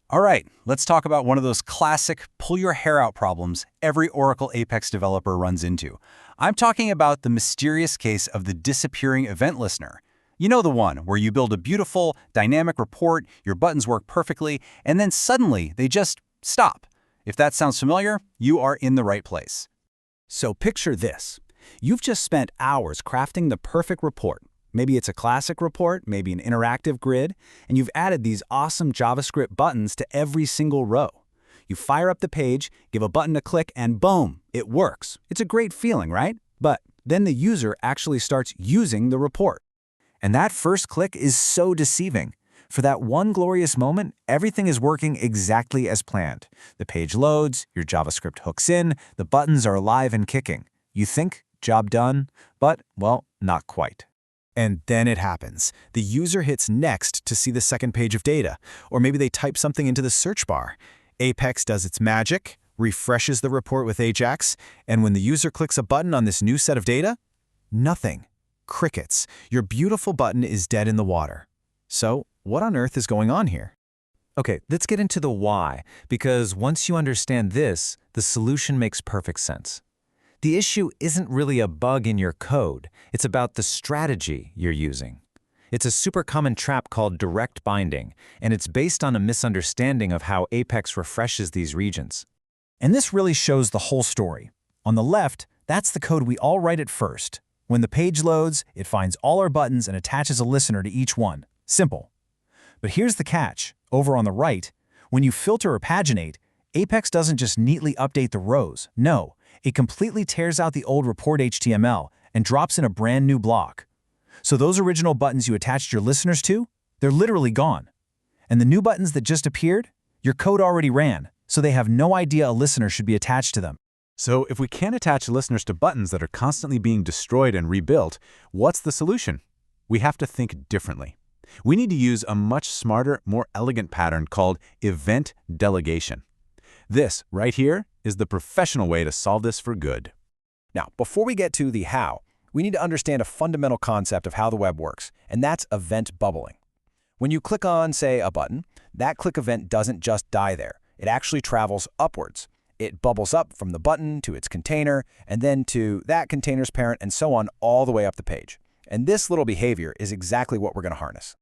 All right, let's talk about one of those classic pull-your-hair-out problems every Oracle Apex developer runs into. I'm talking about the mysterious case of the disappearing event listener. You know the one where you build a beautiful, dynamic report, your buttons work perfectly, and then suddenly they just stop. If that sounds familiar, you are in the right place. So picture this. You've just spent hours crafting the perfect report. Maybe it's a classic report, maybe an interactive grid, and you've added these awesome JavaScript buttons to every single row. You fire up the page, give a button a click, and boom, it works. It's a great feeling, right? But then the user actually starts using the report. And that first click is so deceiving. For that one glorious moment, everything is working exactly as planned. The page loads, your JavaScript hooks in, the buttons are alive and kicking. You think, job done, but, well, not quite. And then it happens. The user hits next to see the second page of data, or maybe they type something into the search bar. Apex does its magic, refreshes the report with Ajax, and when the user clicks a button on this new set of data, nothing. Crickets. Your beautiful button is dead in the water. So, what on earth is going on here? Okay, let's get into the why, because once you understand this, the solution makes perfect sense. The issue isn't really a bug in your code, it's about the strategy you're using. It's a super common trap called direct binding, and it's based on a misunderstanding of how Apex refreshes these regions. And this really shows the whole story. On the left, that's the code we all write at first. When the page loads, it finds all our buttons and attaches a listener to each one. Simple. But here's the catch. Over on the right, when you filter or paginate, Apex doesn't just neatly update the rows. No, it completely tears out the old report HTML and drops in a brand new block. So those original buttons you attached your listeners to, they're literally gone. And the new buttons that just appeared, your code already ran, so they have no idea a listener should be attached to them. So if we can't attach listeners to buttons that are constantly being destroyed and rebuilt, what's the solution? We have to think differently. We need to use a much smarter, more elegant pattern called event delegation. This, right here, is the professional way to solve this for good. Now, before we get to the how, we need to understand a fundamental concept of how the web works, and that's event bubbling. When you click on, say, a button, that click event doesn't just die there. It actually travels upwards. It bubbles up from the button to its container, and then to that container's parent, and so on all the way up the page. And this little behavior is exactly what we're going to harness.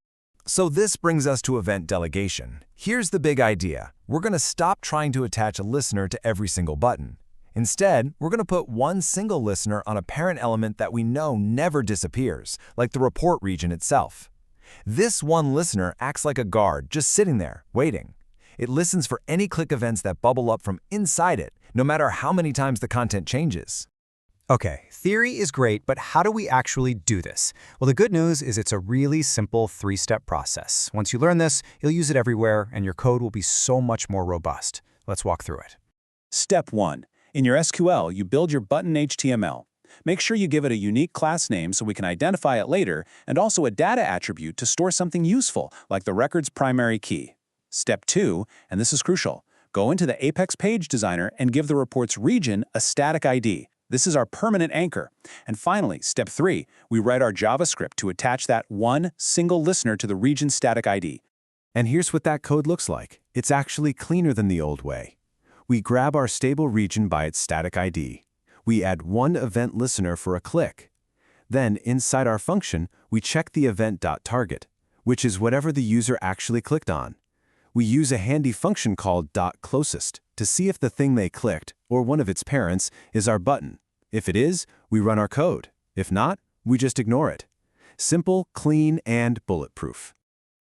So this brings us to event delegation. Here's the big idea. We're going to stop trying to attach a listener to every single button. Instead, we're going to put one single listener on a parent element that we know never disappears, like the report region itself. This one listener acts like a guard, just sitting there, waiting. It listens for any click events that bubble up from inside it, no matter how many times the content changes. Okay, theory is great, but how do we actually do this? Well, the good news is it's a really simple three-step process. Once you learn this, you'll use it everywhere, and your code will be so much more robust. Let's walk through it. Step 1. In your SQL, you build your button HTML. Make sure you give it a unique class name so we can identify it later, and also a data attribute to store something useful, like the record's primary key. Step 2, and this is crucial, go into the Apex Page Designer and give the report's region a static ID. This is our permanent anchor. And finally, step 3, we write our JavaScript to attach that one single listener to the region static ID. And here's what that code looks like. It's actually cleaner than the old way. We grab our stable region by its static ID. We add one event listener for a click. Then, inside our function, we check the event.target, which is whatever the user actually clicked on. We use a handy function called .closest to see if the thing they clicked, or one of its parents, is our button. If it is, we run our code. If not, we just ignore it. Simple, clean, and bulletproof.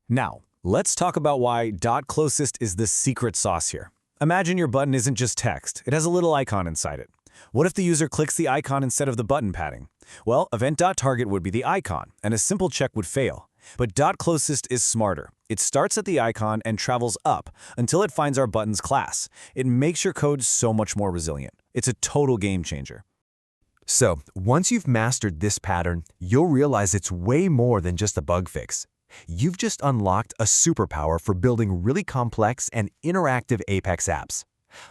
Now, let's talk about why .closest is the secret sauce here. Imagine your button isn't just text. It has a little icon inside it. What if the user clicks the icon instead of the button padding? Well, event.target would be the icon, and a simple check would fail. But .closest is smarter. It starts at the icon and travels up until it finds our button's class. It makes your code so much more resilient. It's a total game changer. So, once you've mastered this pattern, you'll realize it's way more than just a bug fix. You've just unlocked a superpower for building really complex and interactive Apex apps.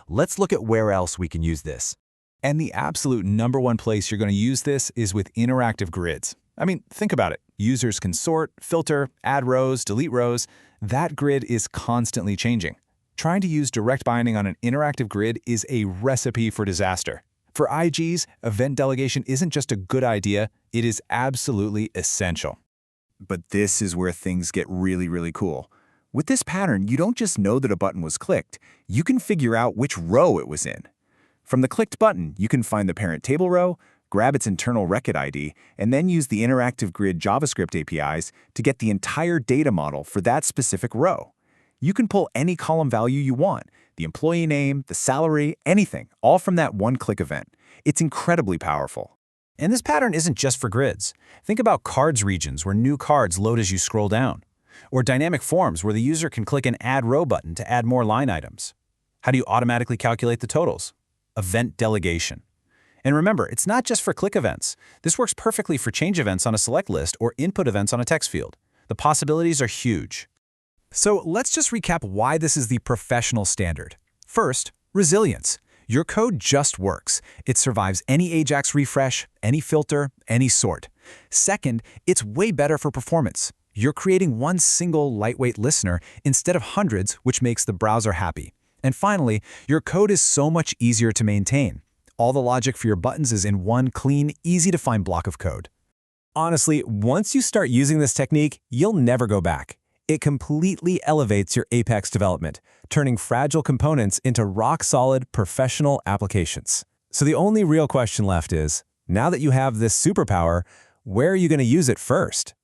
Let's look at where else we can use this. And the absolute #1 place you're going to use this is with interactive grids. I mean, think about it. Users can sort, filter, add rows, delete rows. That grid is constantly changing. Trying to use direct binding on an interactive grid is a recipe for disaster. For IGs, event delegation isn't just a good idea, it is absolutely essential. But this is where things get really, really cool. With this pattern, you don't just know that a button was clicked, you can figure out which row it was in. From the clicked button, you can find the parent table row, grab its internal record ID, and then use the interactive grid JavaScript APIs to get the entire data model for that specific row. You can pull any column value you want, the employee name, the salary, anything, all from that one-click event. It's incredibly powerful. And this pattern isn't just for grids. Think about cards regions where new cards load as you scroll down. Or dynamic forms where the user can click an Add Row button to add more line items. How do you automatically calculate the totals? Event delegation. And remember, it's not just for click events. This works perfectly for change events on a select list or input events on a text field. The possibilities are huge. So let's just recap why this is the professional standard. First, resilience. Your code just works. It survives any AJAX refresh, any filter, any sort. Second, it's way better for performance. You're creating one single lightweight listener instead of hundreds, which makes the browser happy. And finally, your code is so much easier to maintain. All the logic for your buttons is in one clean, easy-to-find block of code. Honestly, once you start using this technique, you'll never go back. It completely elevates your Apex development, turning fragile components into rock-solid professional applications. So the only real question left is, now that you have this superpower, where are you going to use it first?